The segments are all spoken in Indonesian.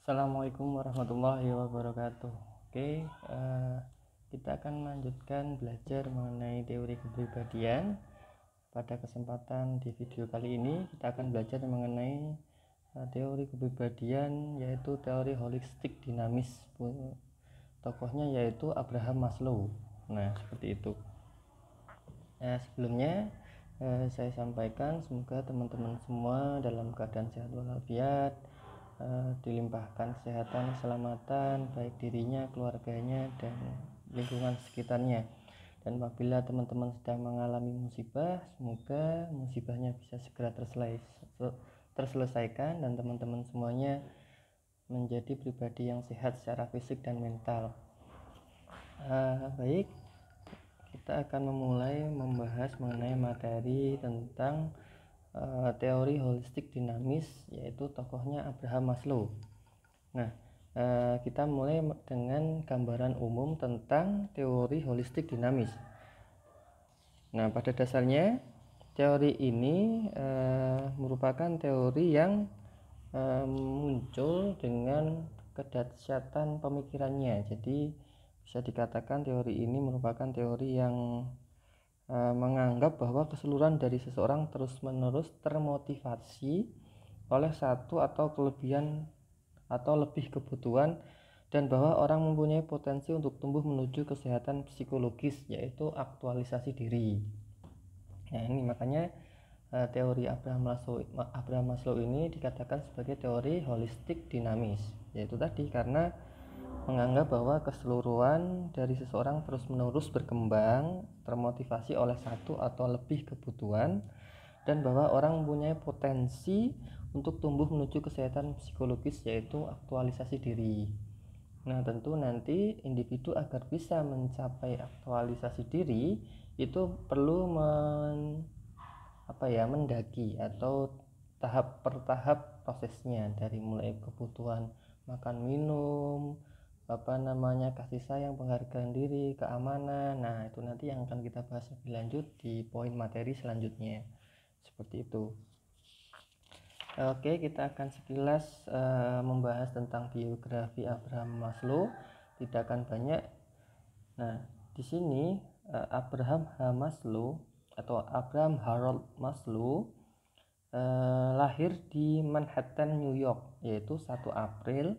Assalamualaikum warahmatullahi wabarakatuh. Oke, kita akan melanjutkan belajar mengenai teori kepribadian. Pada kesempatan di video kali ini kita akan belajar mengenai teori kepribadian, yaitu teori holistik dinamis. Tokohnya yaitu Abraham Maslow. Nah, seperti itu. Sebelumnya saya sampaikan semoga teman-teman semua dalam keadaan sehat walafiat, dilimpahkan kesehatan, keselamatan baik dirinya, keluarganya, dan lingkungan sekitarnya. Dan apabila teman-teman sedang mengalami musibah, semoga musibahnya bisa segera terselesaikan dan teman-teman semuanya menjadi pribadi yang sehat secara fisik dan mental. Baik, kita akan memulai membahas mengenai materi tentang teori holistik dinamis, yaitu tokohnya Abraham Maslow. Nah, kita mulai dengan gambaran umum tentang teori holistik dinamis. Nah, pada dasarnya teori ini merupakan teori yang muncul dengan kedahsyatan pemikirannya. Jadi bisa dikatakan teori ini merupakan teori yang menganggap bahwa keseluruhan dari seseorang terus-menerus termotivasi oleh satu atau kelebihan atau lebih kebutuhan, dan bahwa orang mempunyai potensi untuk tumbuh menuju kesehatan psikologis, yaitu aktualisasi diri. Nah, ini makanya teori Abraham Maslow ini dikatakan sebagai teori holistik dinamis, yaitu tadi karena menganggap bahwa keseluruhan dari seseorang terus-menerus berkembang, termotivasi oleh satu atau lebih kebutuhan, dan bahwa orang mempunyai potensi untuk tumbuh menuju kesehatan psikologis, yaitu aktualisasi diri. Nah, tentu nanti individu agar bisa mencapai aktualisasi diri itu perlu mendaki atau tahap per tahap prosesnya, dari mulai kebutuhan makan minum, kasih sayang, penghargaan diri, keamanan. Nah, itu nanti yang akan kita bahas lebih lanjut di poin materi selanjutnya. Seperti itu. Oke, kita akan sekilas membahas tentang biografi Abraham Maslow. Tidak akan banyak. Nah, di sini Abraham Maslow atau Abraham Harold Maslow lahir di Manhattan, New York, yaitu 1 April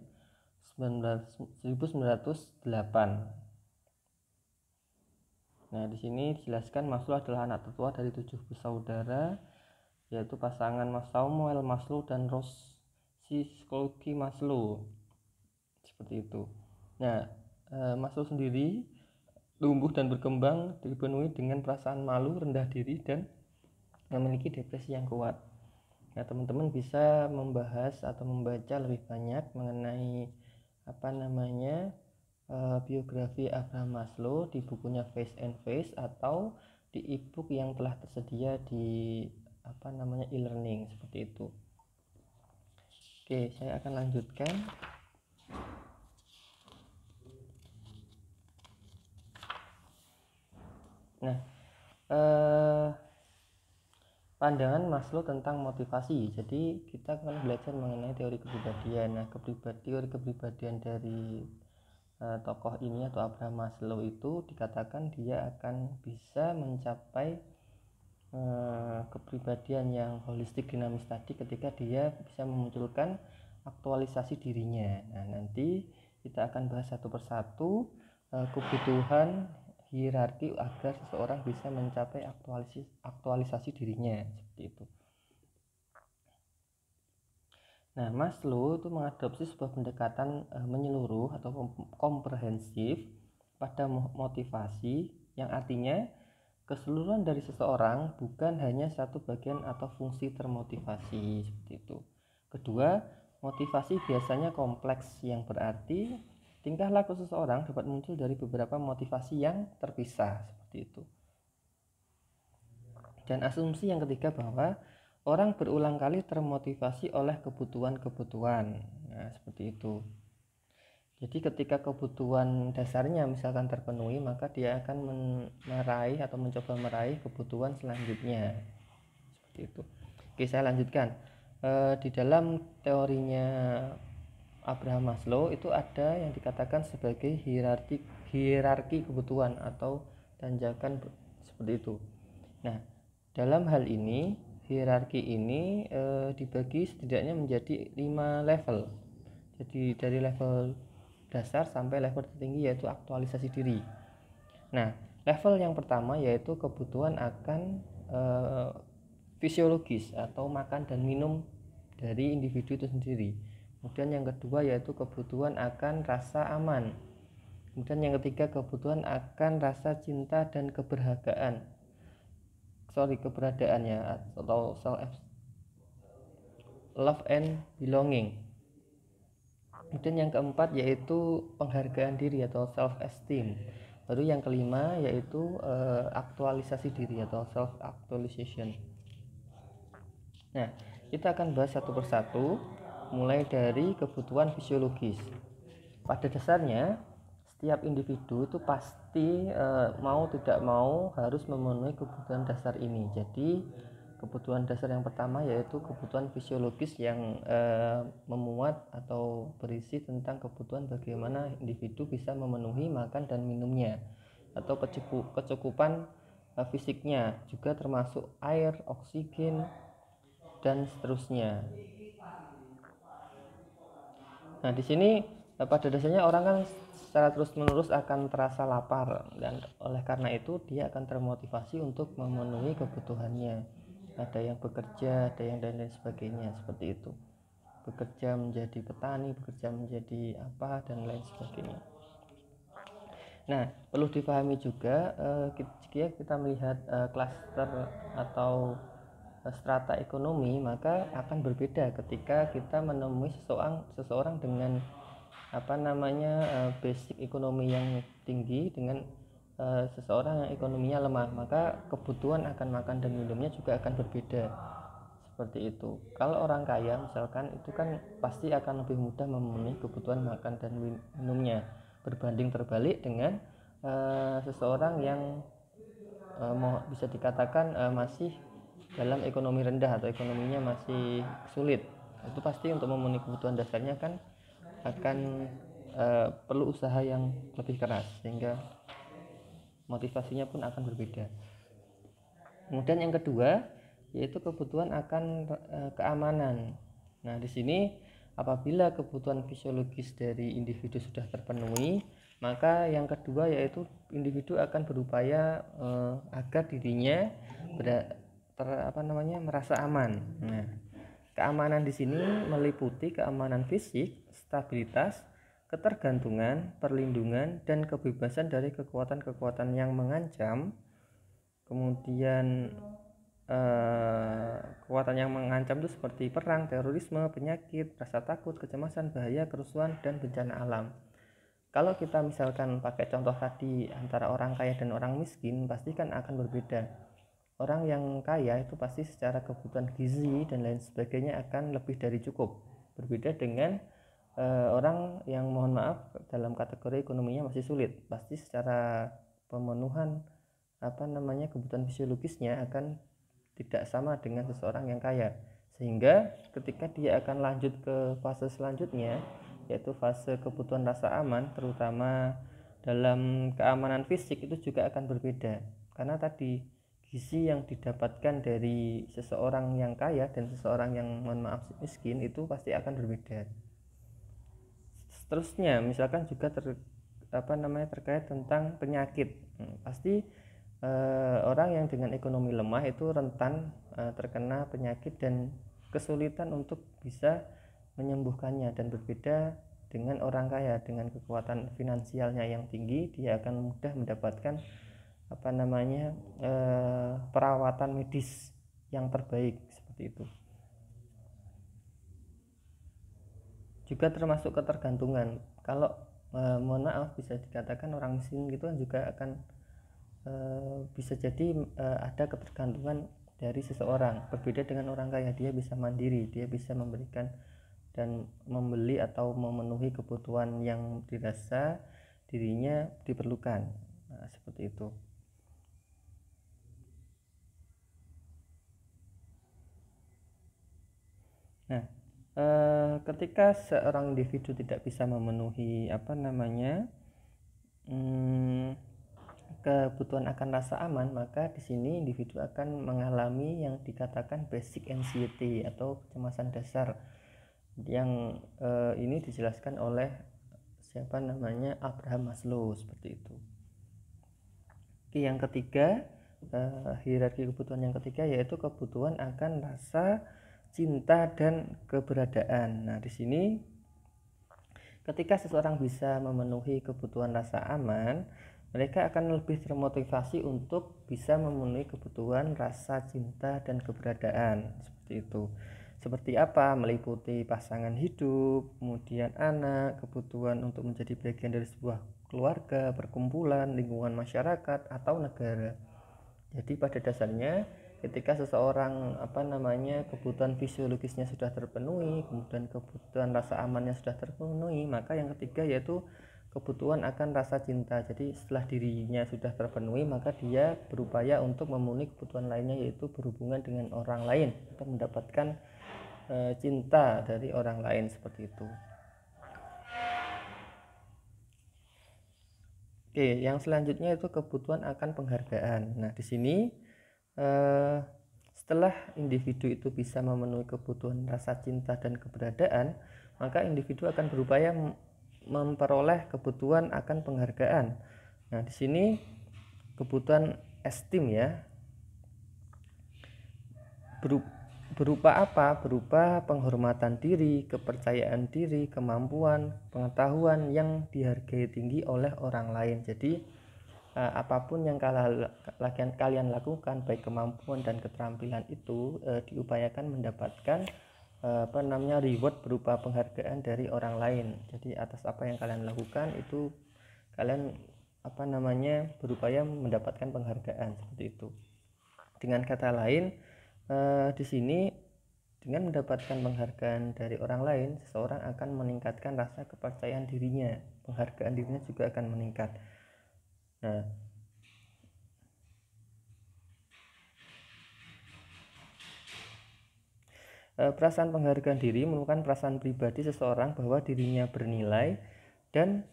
1908. Nah, di sini dijelaskan Maslow adalah anak tertua dari 7 bersaudara, yaitu pasangan Samuel Maslow dan Rosie Scholke Maslow. Seperti itu. Nah, Maslow sendiri tumbuh dan berkembang dipenuhi dengan perasaan malu, rendah diri, dan memiliki depresi yang kuat. Nah, teman-teman bisa membahas atau membaca lebih banyak mengenai biografi Abraham Maslow di bukunya Face and Face atau di e-book yang telah tersedia di e-learning, seperti itu. Oke, saya akan lanjutkan. Nah, pandangan Maslow tentang motivasi. Jadi kita akan belajar mengenai teori kepribadian. Nah, teori kepribadian dari tokoh ini atau Abraham Maslow itu dikatakan dia akan bisa mencapai kepribadian yang holistik dinamis tadi ketika dia bisa memunculkan aktualisasi dirinya. Nah, nanti kita akan bahas satu persatu kebutuhan hierarki agar seseorang bisa mencapai aktualisasi dirinya, seperti itu. Nah, Maslow itu mengadopsi sebuah pendekatan menyeluruh atau komprehensif pada motivasi, yang artinya keseluruhan dari seseorang, bukan hanya satu bagian atau fungsi termotivasi, seperti itu. Kedua, motivasi biasanya kompleks, yang berarti tingkah laku seseorang dapat muncul dari beberapa motivasi yang terpisah, seperti itu. Dan asumsi yang ketiga bahwa orang berulang kali termotivasi oleh kebutuhan-kebutuhan. Nah, seperti itu. Jadi ketika kebutuhan dasarnya misalkan terpenuhi, maka dia akan meraih atau mencoba meraih kebutuhan selanjutnya. Seperti itu. Oke, saya lanjutkan. Di dalam teorinya Abraham Maslow itu ada yang dikatakan sebagai hierarki kebutuhan atau tanjakan seperti itu. Nah, dalam hal ini hierarki ini dibagi setidaknya menjadi 5 level. Jadi dari level dasar sampai level tertinggi yaitu aktualisasi diri. Nah, level yang pertama yaitu kebutuhan akan fisiologis atau makan dan minum dari individu itu sendiri. Kemudian yang kedua yaitu kebutuhan akan rasa aman. Kemudian yang ketiga kebutuhan akan rasa cinta dan keberadaannya atau self love and belonging. Kemudian yang keempat yaitu penghargaan diri atau self esteem. Baru yang kelima yaitu aktualisasi diri atau self actualization. Nah, kita akan bahas satu persatu mulai dari kebutuhan fisiologis. Pada dasarnya setiap individu itu pasti mau tidak mau harus memenuhi kebutuhan dasar ini. Jadi kebutuhan dasar yang pertama yaitu kebutuhan fisiologis yang memuat atau berisi tentang kebutuhan bagaimana individu bisa memenuhi makan dan minumnya atau kecukupan fisiknya, juga termasuk air, oksigen, dan seterusnya. Nah, di sini pada dasarnya orang kan secara terus-menerus akan terasa lapar, dan oleh karena itu dia akan termotivasi untuk memenuhi kebutuhannya. Ada yang bekerja, ada yang dan lain sebagainya seperti itu. Bekerja menjadi petani, bekerja menjadi apa dan lain sebagainya. Nah, perlu dipahami juga jika kita melihat klaster atau strata ekonomi, maka akan berbeda ketika kita menemui seseorang dengan basic ekonomi yang tinggi dengan seseorang yang ekonominya lemah, maka kebutuhan akan makan dan minumnya juga akan berbeda. Seperti itu. Kalau orang kaya misalkan itu kan pasti akan lebih mudah memenuhi kebutuhan makan dan minumnya, berbanding terbalik dengan seseorang yang bisa dikatakan masih dalam ekonomi rendah atau ekonominya masih sulit. Itu pasti untuk memenuhi kebutuhan dasarnya kan akan perlu usaha yang lebih keras, sehingga motivasinya pun akan berbeda. Kemudian yang kedua yaitu kebutuhan akan keamanan. Nah, di sini apabila kebutuhan fisiologis dari individu sudah terpenuhi, maka yang kedua yaitu individu akan berupaya agar dirinya merasa aman. Nah, keamanan di sini meliputi keamanan fisik, stabilitas, ketergantungan, perlindungan, dan kebebasan dari kekuatan-kekuatan yang mengancam. Kemudian kekuatan yang mengancam itu seperti perang, terorisme, penyakit, rasa takut, kecemasan, bahaya, kerusuhan, dan bencana alam. Kalau kita misalkan pakai contoh tadi antara orang kaya dan orang miskin, pasti kan akan berbeda. Orang yang kaya itu pasti secara kebutuhan gizi dan lain sebagainya akan lebih dari cukup. Berbeda dengan orang yang mohon maaf dalam kategori ekonominya masih sulit. Pasti secara pemenuhan kebutuhan fisiologisnya akan tidak sama dengan seseorang yang kaya, sehingga ketika dia akan lanjut ke fase selanjutnya yaitu fase kebutuhan rasa aman, terutama dalam keamanan fisik, itu juga akan berbeda karena tadi gizi yang didapatkan dari seseorang yang kaya dan seseorang yang mohon maaf miskin itu pasti akan berbeda. Seterusnya misalkan juga terkait tentang penyakit. Pasti orang yang dengan ekonomi lemah itu rentan terkena penyakit dan kesulitan untuk bisa menyembuhkannya, dan berbeda dengan orang kaya dengan kekuatan finansialnya yang tinggi, dia akan mudah mendapatkan perawatan medis yang terbaik seperti itu. Juga termasuk ketergantungan. Kalau mohon maaf bisa dikatakan orang miskin gitu juga akan bisa jadi ada ketergantungan dari seseorang. Berbeda dengan orang kaya, dia bisa mandiri, dia bisa memberikan dan membeli atau memenuhi kebutuhan yang dirasa dirinya diperlukan. Nah, seperti itu. Nah, Ketika seorang individu tidak bisa memenuhi kebutuhan akan rasa aman, maka di sini individu akan mengalami yang dikatakan basic anxiety atau kecemasan dasar, yang ini dijelaskan oleh Abraham Maslow seperti itu. Oke, yang ketiga, hierarki kebutuhan yang ketiga yaitu kebutuhan akan rasa cinta dan keberadaan. Nah, di sini ketika seseorang bisa memenuhi kebutuhan rasa aman, mereka akan lebih termotivasi untuk bisa memenuhi kebutuhan rasa cinta dan keberadaan seperti itu. Seperti apa? Meliputi pasangan hidup, kemudian anak, kebutuhan untuk menjadi bagian dari sebuah keluarga, perkumpulan, lingkungan masyarakat atau negara. Jadi pada dasarnya ketika seseorang kebutuhan fisiologisnya sudah terpenuhi, kemudian kebutuhan rasa amannya sudah terpenuhi, maka yang ketiga yaitu kebutuhan akan rasa cinta. Jadi setelah dirinya sudah terpenuhi, maka dia berupaya untuk memenuhi kebutuhan lainnya, yaitu berhubungan dengan orang lain atau mendapatkan cinta dari orang lain seperti itu. Oke, yang selanjutnya itu kebutuhan akan penghargaan. Nah, di sini setelah individu itu bisa memenuhi kebutuhan rasa cinta dan keberadaan, maka individu akan berupaya memperoleh kebutuhan akan penghargaan. Nah, di sini kebutuhan esteem ya. Berupa apa? Berupa penghormatan diri, kepercayaan diri, kemampuan, pengetahuan yang dihargai tinggi oleh orang lain. Jadi apapun yang kalian lakukan, baik kemampuan dan keterampilan itu diupayakan mendapatkan reward berupa penghargaan dari orang lain. Jadi atas apa yang kalian lakukan itu kalian berupaya mendapatkan penghargaan seperti itu. Dengan kata lain, di sini dengan mendapatkan penghargaan dari orang lain, seseorang akan meningkatkan rasa kepercayaan dirinya, penghargaan dirinya juga akan meningkat. Nah, perasaan penghargaan diri merupakan perasaan pribadi seseorang bahwa dirinya bernilai dan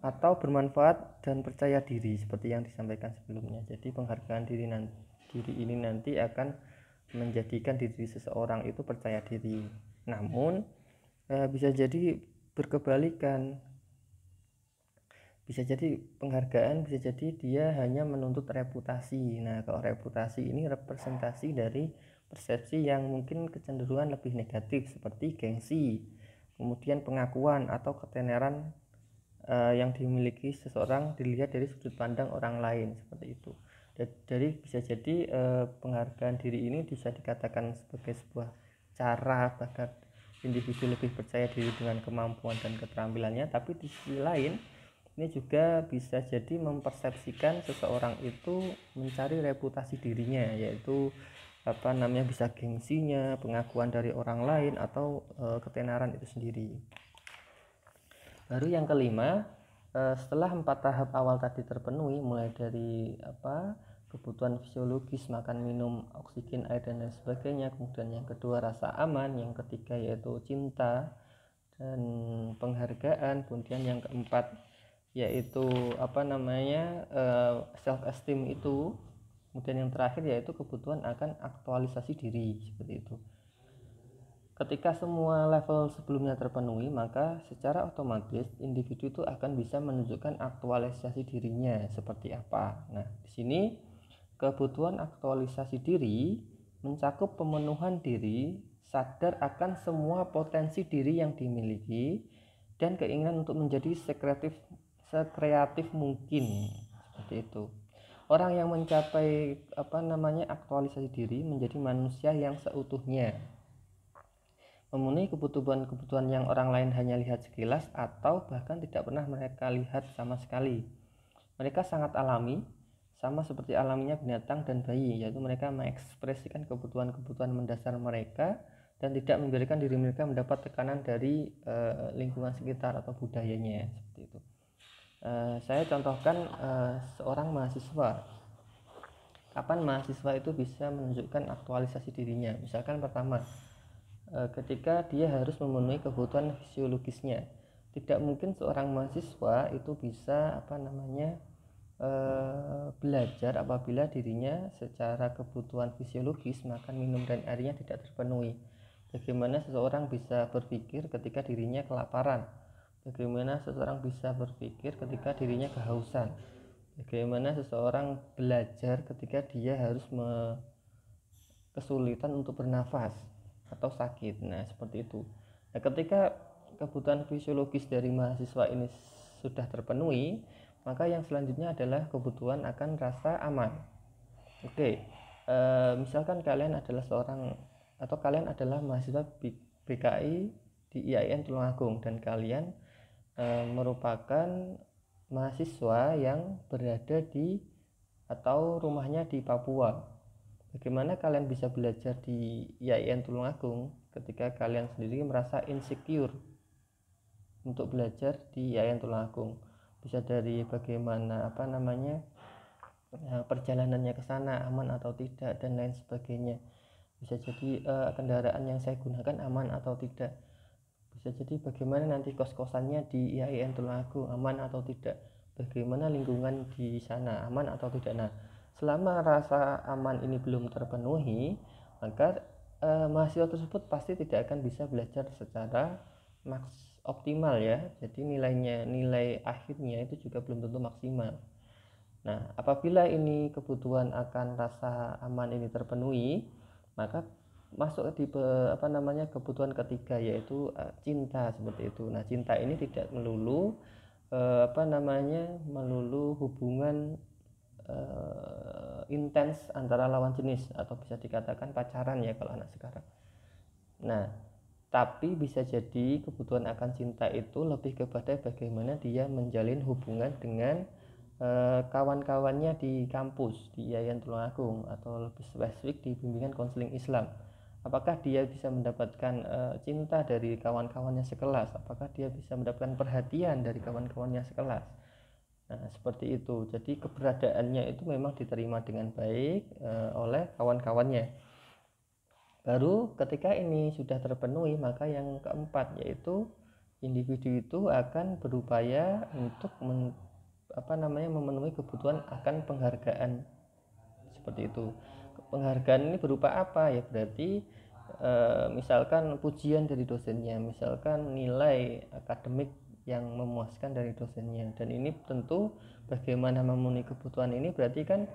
atau bermanfaat dan percaya diri seperti yang disampaikan sebelumnya. Jadi penghargaan diri ini nanti akan menjadikan diri seseorang itu percaya diri. Namun bisa jadi berkebalikan. Bisa jadi penghargaan, bisa jadi dia hanya menuntut reputasi. Nah, kalau reputasi ini representasi dari persepsi yang mungkin kecenderungan lebih negatif seperti gengsi, kemudian pengakuan atau ketenaran yang dimiliki seseorang dilihat dari sudut pandang orang lain seperti itu. Jadi bisa jadi penghargaan diri ini bisa dikatakan sebagai sebuah cara bahkan individu lebih percaya diri dengan kemampuan dan keterampilannya, tapi di sisi lain ini juga bisa jadi mempersepsikan seseorang itu mencari reputasi dirinya, yaitu bisa gengsinya, pengakuan dari orang lain atau ketenaran itu sendiri. Baru yang kelima, setelah 4 tahap awal tadi terpenuhi, mulai dari kebutuhan fisiologis, makan, minum, oksigen, air dan lain sebagainya, kemudian yang kedua rasa aman, yang ketiga yaitu cinta dan penghargaan, kemudian yang keempat yaitu self esteem itu, kemudian yang terakhir yaitu kebutuhan akan aktualisasi diri seperti itu. Ketika semua level sebelumnya terpenuhi, maka secara otomatis individu itu akan bisa menunjukkan aktualisasi dirinya seperti apa. Nah, di sini kebutuhan aktualisasi diri mencakup pemenuhan diri, sadar akan semua potensi diri yang dimiliki, dan keinginan untuk menjadi sekreatif mungkin seperti itu. Orang yang mencapai aktualisasi diri menjadi manusia yang seutuhnya, memenuhi kebutuhan yang orang lain hanya lihat sekilas atau bahkan tidak pernah mereka lihat sama sekali. Mereka sangat alami, sama seperti alaminya binatang dan bayi, yaitu mereka mengekspresikan kebutuhan-kebutuhan mendasar mereka dan tidak membiarkan diri mereka mendapat tekanan dari lingkungan sekitar atau budayanya seperti itu. Saya contohkan seorang mahasiswa. Kapan mahasiswa itu bisa menunjukkan aktualisasi dirinya? Misalkan pertama, ketika dia harus memenuhi kebutuhan fisiologisnya. Tidak mungkin seorang mahasiswa itu bisa belajar apabila dirinya secara kebutuhan fisiologis makan, minum, dan airnya tidak terpenuhi. Bagaimana seseorang bisa berpikir ketika dirinya kelaparan? Bagaimana seseorang bisa berpikir ketika dirinya kehausan? Bagaimana seseorang belajar ketika dia harus kesulitan untuk bernafas atau sakit? Nah, seperti itu. Nah, ketika kebutuhan fisiologis dari mahasiswa ini sudah terpenuhi, maka yang selanjutnya adalah kebutuhan akan rasa aman. Oke, misalkan kalian adalah mahasiswa BKI di IAIN Tulungagung, dan kalian merupakan mahasiswa yang berada di atau rumahnya di Papua. Bagaimana kalian bisa belajar di IAIN Tulungagung ketika kalian sendiri merasa insecure untuk belajar di IAIN Tulungagung? Bisa dari bagaimana perjalanannya ke sana aman atau tidak, dan lain sebagainya. Bisa jadi kendaraan yang saya gunakan aman atau tidak. Bisa jadi bagaimana nanti kos-kosannya di IAIN Tulungagung aman atau tidak. Bagaimana lingkungan di sana aman atau tidak. Nah, selama rasa aman ini belum terpenuhi, maka mahasiswa tersebut pasti tidak akan bisa belajar secara optimal ya. Jadi nilai akhirnya itu juga belum tentu maksimal. Nah, apabila ini kebutuhan akan rasa aman ini terpenuhi, maka masuk di kebutuhan ketiga, yaitu cinta, seperti itu. Nah, cinta ini tidak melulu melulu hubungan intens antara lawan jenis, atau bisa dikatakan pacaran ya kalau anak sekarang. Nah, tapi bisa jadi kebutuhan akan cinta itu lebih kepada bagaimana dia menjalin hubungan dengan kawan-kawannya di kampus di IAIN Tulungagung, atau lebih spesifik di bimbingan konseling Islam. Apakah dia bisa mendapatkan cinta dari kawan-kawannya sekelas? Apakah dia bisa mendapatkan perhatian dari kawan-kawannya sekelas? Nah, seperti itu. Jadi keberadaannya itu memang diterima dengan baik oleh kawan-kawannya. Baru ketika ini sudah terpenuhi, maka yang keempat, yaitu individu itu akan berupaya untuk memenuhi kebutuhan akan penghargaan, seperti itu. Penghargaan ini berupa apa ya? Berarti misalkan pujian dari dosennya, misalkan nilai akademik yang memuaskan dari dosennya. Dan ini tentu bagaimana memenuhi kebutuhan ini berarti kan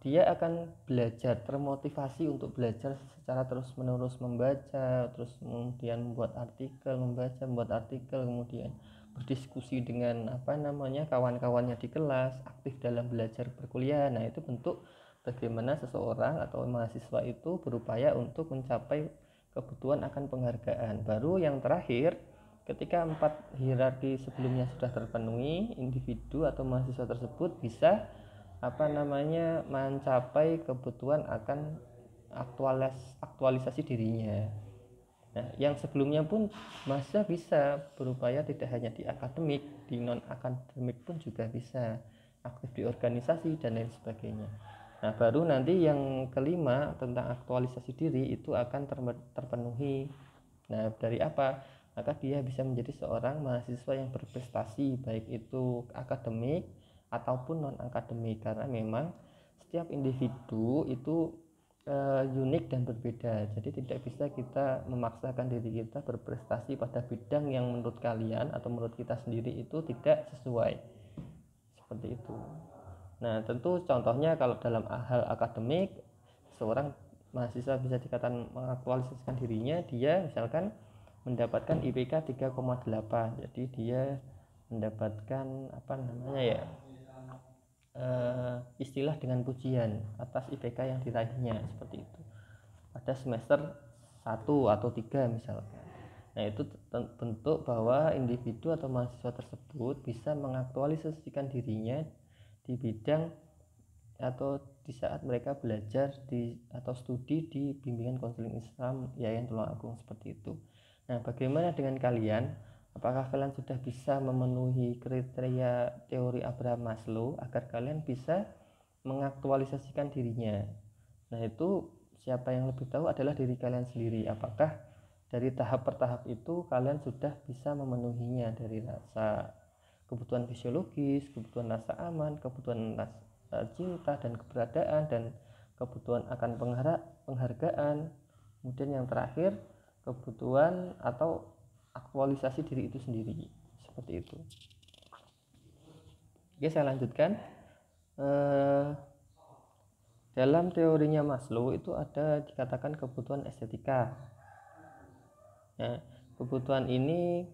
dia akan belajar, termotivasi untuk belajar secara terus-menerus membaca, terus kemudian membuat artikel, kemudian berdiskusi dengan kawan-kawannya di kelas, aktif dalam belajar perkuliahan. Nah, itu bentuk bagaimana seseorang atau mahasiswa itu berupaya untuk mencapai kebutuhan akan penghargaan. Baru yang terakhir, ketika 4 hierarki sebelumnya sudah terpenuhi, individu atau mahasiswa tersebut bisa mencapai kebutuhan akan aktualisasi dirinya. Nah, yang sebelumnya pun mahasiswa bisa berupaya tidak hanya di akademik, di non akademik pun juga bisa aktif di organisasi dan lain sebagainya. Nah, baru nanti yang kelima tentang aktualisasi diri itu akan terpenuhi. Nah, dari apa? Maka dia bisa menjadi seorang mahasiswa yang berprestasi, baik itu akademik ataupun non akademik, karena memang setiap individu itu unik dan berbeda. Jadi tidak bisa kita memaksakan diri kita berprestasi pada bidang yang menurut kalian atau menurut kita sendiri itu tidak sesuai, seperti itu. Nah, tentu contohnya kalau dalam hal akademik, seorang mahasiswa bisa dikatakan mengaktualisasikan dirinya, dia misalkan mendapatkan IPK 3,8, jadi dia mendapatkan istilah dengan pujian atas IPK yang diraihnya, seperti itu pada semester 1 atau 3 misalkan. Nah, itu bentuk bahwa individu atau mahasiswa tersebut bisa mengaktualisasikan dirinya di bidang atau di saat mereka belajar atau studi di bimbingan konseling Islam IAIN Tulungagung, seperti itu. Nah, bagaimana dengan kalian? Apakah kalian sudah bisa memenuhi kriteria teori Abraham Maslow agar kalian bisa mengaktualisasikan dirinya? Nah, itu siapa yang lebih tahu adalah diri kalian sendiri. Apakah dari tahap per tahap itu kalian sudah bisa memenuhinya, dari rasa kebutuhan fisiologis, kebutuhan rasa aman, kebutuhan rasa cinta dan keberadaan, dan kebutuhan akan penghargaan. Kemudian yang terakhir, kebutuhan atau aktualisasi diri itu sendiri, seperti itu. Oke, saya lanjutkan. Dalam teorinya Maslow itu ada dikatakan kebutuhan estetika. Nah, kebutuhan ini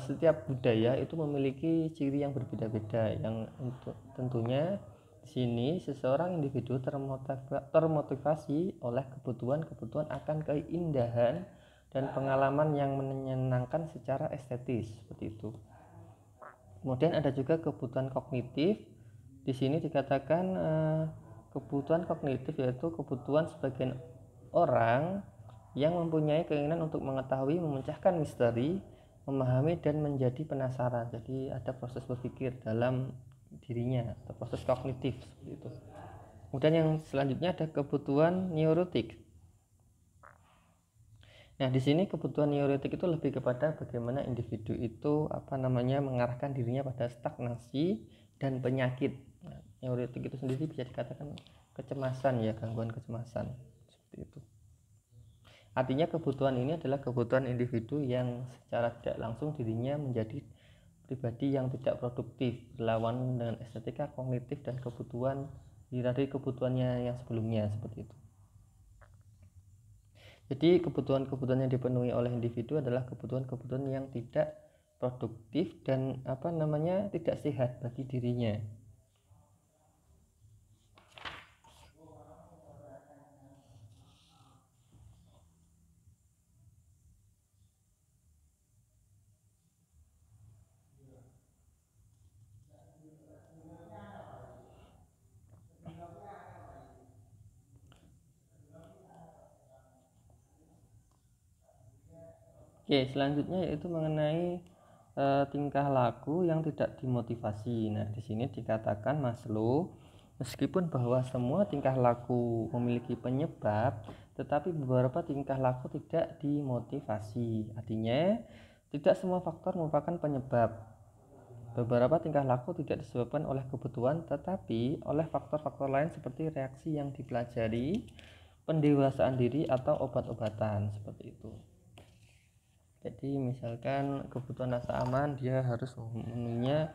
setiap budaya itu memiliki ciri yang berbeda-beda, yang tentunya di sini seseorang individu termotivasi oleh kebutuhan akan keindahan dan pengalaman yang menyenangkan secara estetis, seperti itu. Kemudian ada juga kebutuhan kognitif. Di sini dikatakan kebutuhan kognitif yaitu kebutuhan sebagian orang yang mempunyai keinginan untuk mengetahui, memecahkan misteri, memahami dan menjadi penasaran. Jadi ada proses berpikir dalam dirinya atau proses kognitif, seperti itu. Kemudian yang selanjutnya ada kebutuhan neurotik. Nah, di sini kebutuhan neurotik itu lebih kepada bagaimana individu itu mengarahkan dirinya pada stagnasi dan penyakit. Nah, neurotik itu sendiri bisa dikatakan kecemasan, ya, gangguan kecemasan, seperti itu. Artinya kebutuhan ini adalah kebutuhan individu yang secara tidak langsung dirinya menjadi pribadi yang tidak produktif, berlawan dengan estetika kognitif dan kebutuhan dari kebutuhannya yang sebelumnya, seperti itu. Jadi kebutuhan-kebutuhan yang dipenuhi oleh individu adalah kebutuhan-kebutuhan yang tidak produktif dan tidak sehat bagi dirinya. Oke, selanjutnya yaitu mengenai tingkah laku yang tidak dimotivasi. Nah, di sini dikatakan Maslow, meskipun bahwa semua tingkah laku memiliki penyebab, tetapi beberapa tingkah laku tidak dimotivasi. Artinya, tidak semua faktor merupakan penyebab. Beberapa tingkah laku tidak disebabkan oleh kebutuhan, tetapi oleh faktor-faktor lain seperti reaksi yang dipelajari, pendewasaan diri, atau obat-obatan, seperti itu. Jadi misalkan kebutuhan rasa aman dia harus memenuhinya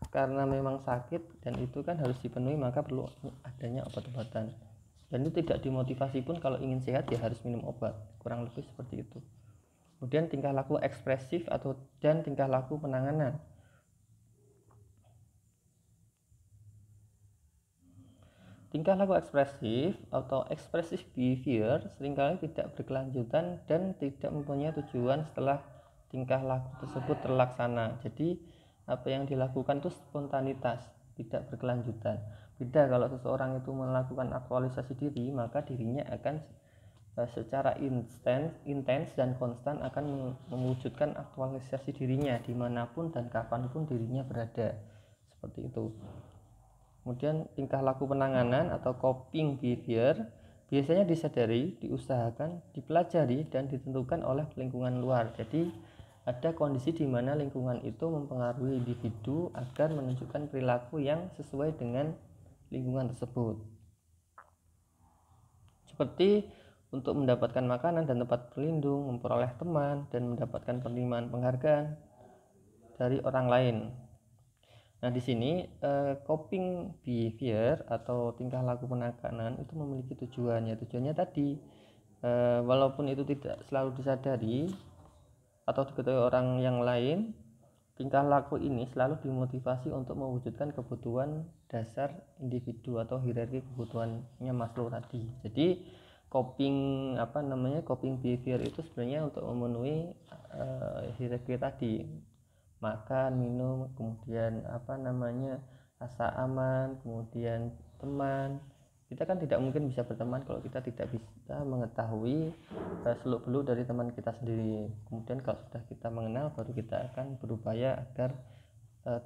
karena memang sakit, dan itu kan harus dipenuhi, maka perlu adanya obat-obatan. Dan itu tidak dimotivasi pun, kalau ingin sehat ya harus minum obat, kurang lebih seperti itu. Kemudian tingkah laku ekspresif dan tingkah laku penanganan. Tingkah laku ekspresif atau expressive behavior seringkali tidak berkelanjutan dan tidak mempunyai tujuan setelah tingkah laku tersebut terlaksana. Jadi apa yang dilakukan itu spontanitas, tidak berkelanjutan. Beda kalau seseorang itu melakukan aktualisasi diri, maka dirinya akan secara intens dan konstan akan mewujudkan aktualisasi dirinya dimanapun dan kapanpun dirinya berada, seperti itu. Kemudian tingkah laku penanganan atau coping behavior biasanya disadari, diusahakan, dipelajari, dan ditentukan oleh lingkungan luar. Jadi ada kondisi di mana lingkungan itu mempengaruhi individu agar menunjukkan perilaku yang sesuai dengan lingkungan tersebut. Seperti untuk mendapatkan makanan dan tempat berlindung, memperoleh teman, dan mendapatkan penerimaan penghargaan dari orang lain. Nah, di sini coping behavior atau tingkah laku penanganan itu memiliki tujuannya. Tujuannya tadi, walaupun itu tidak selalu disadari atau diketahui orang yang lain, tingkah laku ini selalu dimotivasi untuk mewujudkan kebutuhan dasar individu atau hierarki kebutuhannya Maslow tadi. Jadi coping behavior itu sebenarnya untuk memenuhi hierarki tadi. Makan, minum, kemudian rasa aman, kemudian teman. Kita kan tidak mungkin bisa berteman kalau kita tidak bisa mengetahui seluk-beluk dari teman kita sendiri. Kemudian kalau sudah kita mengenal, baru kita akan berupaya agar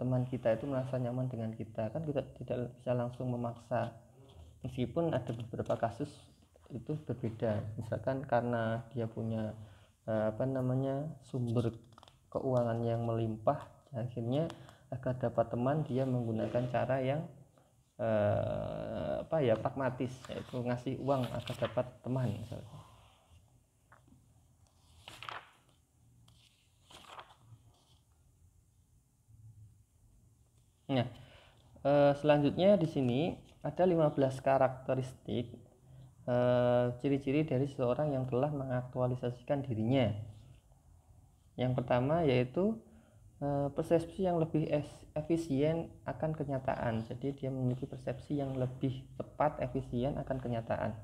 teman kita itu merasa nyaman dengan kita. Kan kita tidak bisa langsung memaksa meskipun ada beberapa kasus itu berbeda, misalkan karena dia punya sumber keuangan yang melimpah, akhirnya agar dapat teman dia menggunakan cara yang pragmatis, yaitu ngasih uang agar dapat teman misalkan. Nah, selanjutnya di sini ada 15 karakteristik ciri-ciri dari seseorang yang telah mengaktualisasikan dirinya. Yang pertama yaitu persepsi yang lebih efisien akan kenyataan. Jadi dia memiliki persepsi yang lebih tepat, efisien akan kenyataan.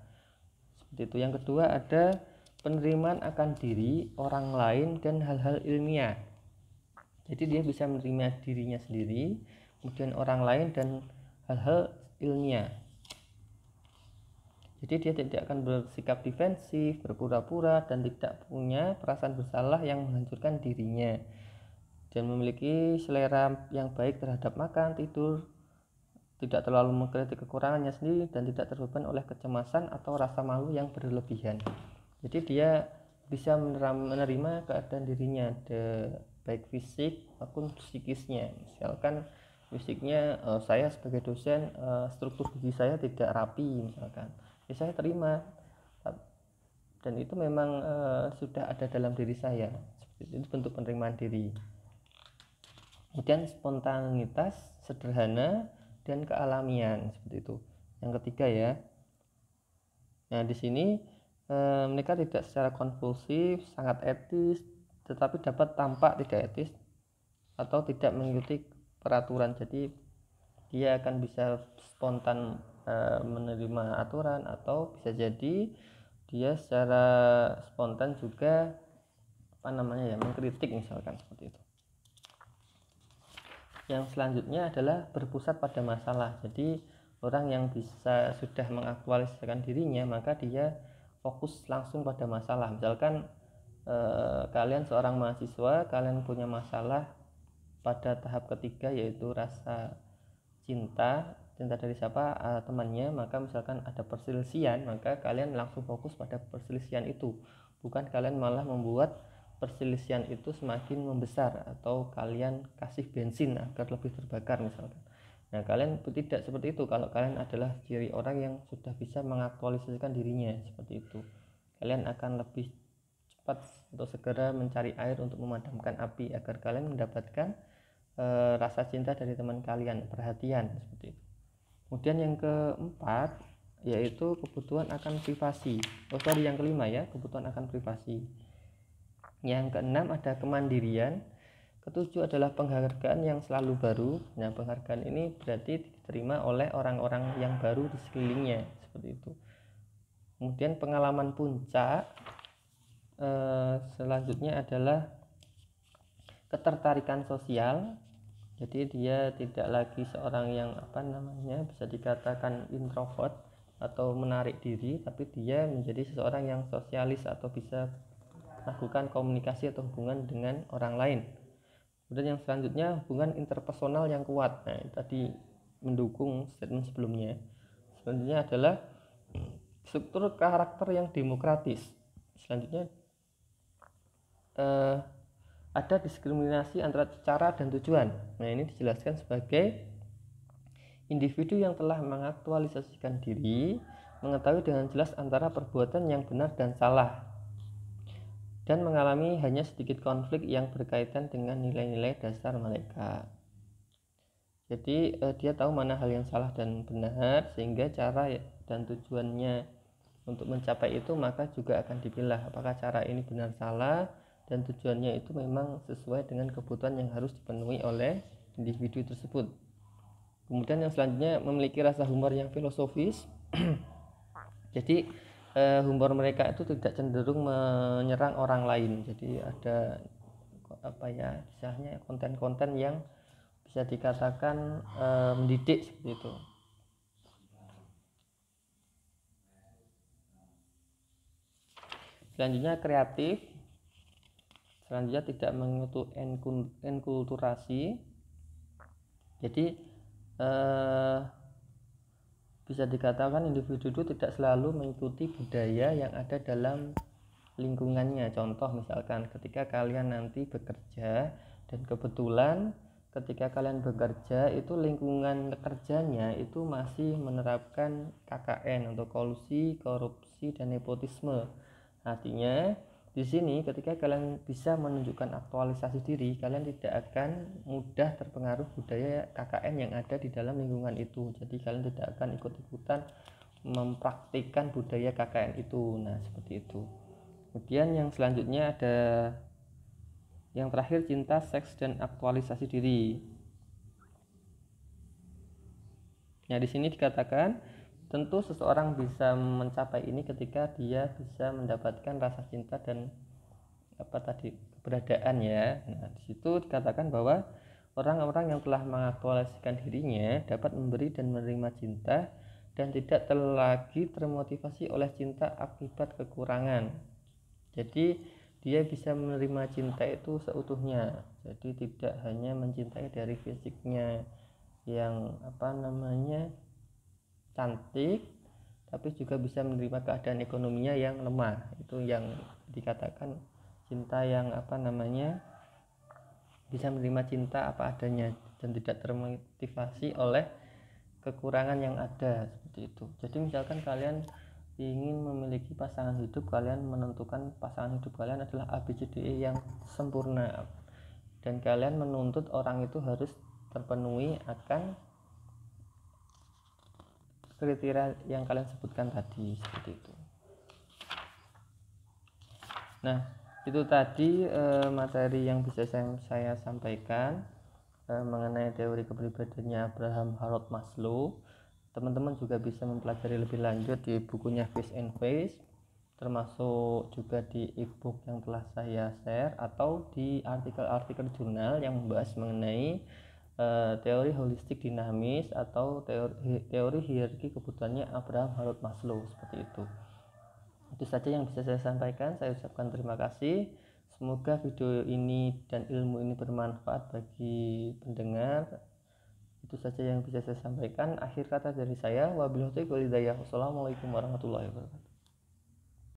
Seperti itu. Yang kedua ada penerimaan akan diri, orang lain, dan hal-hal ilmiah. Jadi dia bisa menerima dirinya sendiri, kemudian orang lain, dan hal-hal ilmiah. Jadi dia tidak akan bersikap defensif, berpura-pura, dan tidak punya perasaan bersalah yang menghancurkan dirinya, dan memiliki selera yang baik terhadap makan, tidur, tidak terlalu mengkritik kekurangannya sendiri, dan tidak terbeban oleh kecemasan atau rasa malu yang berlebihan. Jadi dia bisa menerima keadaan dirinya, baik fisik maupun psikisnya. Misalkan fisiknya saya sebagai dosen, struktur gigi saya tidak rapi misalkan, ya saya terima, dan itu memang sudah ada dalam diri saya. Seperti itu bentuk penerimaan diri. Kemudian spontanitas, sederhana, dan kealamian, seperti itu. Yang ketiga ya. Nah di sini mereka tidak secara kompulsif, sangat etis, tetapi dapat tampak tidak etis atau tidak mengikuti peraturan. Jadi dia akan bisa spontan menerima aturan, atau bisa jadi dia secara spontan juga mengkritik misalkan, seperti itu. Yang selanjutnya adalah berpusat pada masalah. Jadi orang yang bisa sudah mengaktualisasikan dirinya, maka dia fokus langsung pada masalah. Misalkan kalian seorang mahasiswa, kalian punya masalah pada tahap ketiga, yaitu rasa cinta dari siapa, temannya. Maka misalkan ada perselisihan, maka kalian langsung fokus pada perselisihan itu, bukan kalian malah membuat perselisihan itu semakin membesar, atau kalian kasih bensin agar lebih terbakar misalkan. Nah kalian tidak seperti itu. Kalau kalian adalah ciri orang yang sudah bisa mengaktualisasikan dirinya, seperti itu, kalian akan lebih cepat atau segera mencari air untuk memadamkan api, agar kalian mendapatkan rasa cinta dari teman kalian, perhatian, seperti itu. Kemudian yang keempat yaitu kebutuhan akan privasi. Yang kelima ya, kebutuhan akan privasi. Yang keenam ada kemandirian. Ketujuh adalah penghargaan yang selalu baru. Nah penghargaan ini berarti diterima oleh orang-orang yang baru di sekelilingnya, seperti itu. Kemudian pengalaman puncak selanjutnya adalah ketertarikan sosial. Jadi dia tidak lagi seorang yang bisa dikatakan introvert atau menarik diri, tapi dia menjadi seseorang yang sosialis atau bisa lakukan komunikasi atau hubungan dengan orang lain. Kemudian yang selanjutnya hubungan interpersonal yang kuat. Nah tadi mendukung statement sebelumnya. Selanjutnya adalah struktur karakter yang demokratis. Selanjutnya ada diskriminasi antara cara dan tujuan. Nah ini dijelaskan sebagai individu yang telah mengaktualisasikan diri, mengetahui dengan jelas antara perbuatan yang benar dan salah, dan mengalami hanya sedikit konflik yang berkaitan dengan nilai-nilai dasar mereka. Jadi dia tahu mana hal yang salah dan benar, sehingga cara dan tujuannya untuk mencapai itu maka juga akan dipilah apakah cara ini benar salah, dan tujuannya itu memang sesuai dengan kebutuhan yang harus dipenuhi oleh individu tersebut. Kemudian yang selanjutnya memiliki rasa humor yang filosofis. Jadi humor mereka itu tidak cenderung menyerang orang lain. Jadi ada misalnya konten-konten yang bisa dikatakan mendidik, seperti itu. Selanjutnya kreatif. Selanjutnya tidak mengikuti enkulturasi. Jadi bisa dikatakan individu itu tidak selalu mengikuti budaya yang ada dalam lingkungannya. Contoh misalkan ketika kalian nanti bekerja dan kebetulan ketika kalian bekerja itu lingkungan kerjanya itu masih menerapkan KKN untuk kolusi, korupsi, dan nepotisme. Artinya di sini ketika kalian bisa menunjukkan aktualisasi diri, kalian tidak akan mudah terpengaruh budaya KKN yang ada di dalam lingkungan itu. Jadi kalian tidak akan ikut-ikutan mempraktikkan budaya KKN itu. Nah, seperti itu. Kemudian yang selanjutnya ada yang terakhir, cinta, seks, dan aktualisasi diri. Nah, di sini dikatakan tentu seseorang bisa mencapai ini ketika dia bisa mendapatkan rasa cinta dan keberadaan ya. Nah, di situ dikatakan bahwa orang-orang yang telah mengaktualisasikan dirinya dapat memberi dan menerima cinta dan tidak lagi termotivasi oleh cinta akibat kekurangan. Jadi dia bisa menerima cinta itu seutuhnya, jadi tidak hanya mencintai dari fisiknya yang cantik, tapi juga bisa menerima keadaan ekonominya yang lemah. Itu yang dikatakan cinta yang bisa menerima cinta apa adanya dan tidak termotivasi oleh kekurangan yang ada, seperti itu. Jadi misalkan kalian ingin memiliki pasangan hidup, kalian menentukan pasangan hidup kalian adalah ABCDE yang sempurna dan kalian menuntut orang itu harus terpenuhi akan kriteria yang kalian sebutkan tadi, seperti itu. Nah, itu tadi materi yang bisa saya sampaikan mengenai teori kepribadiannya Abraham Harold Maslow. Teman-teman juga bisa mempelajari lebih lanjut di bukunya Face and Face, termasuk juga di e-book yang telah saya share atau di artikel-artikel jurnal yang membahas mengenai teori holistik dinamis atau teori hierarki kebutuhannya Abraham Harold Maslow, seperti itu. Itu saja yang bisa saya sampaikan. Saya ucapkan terima kasih. Semoga video ini dan ilmu ini bermanfaat bagi pendengar. Itu saja yang bisa saya sampaikan. Akhir kata dari saya, wabillahi taufiq wal hidayah. Wassalamualaikum warahmatullahi wabarakatuh.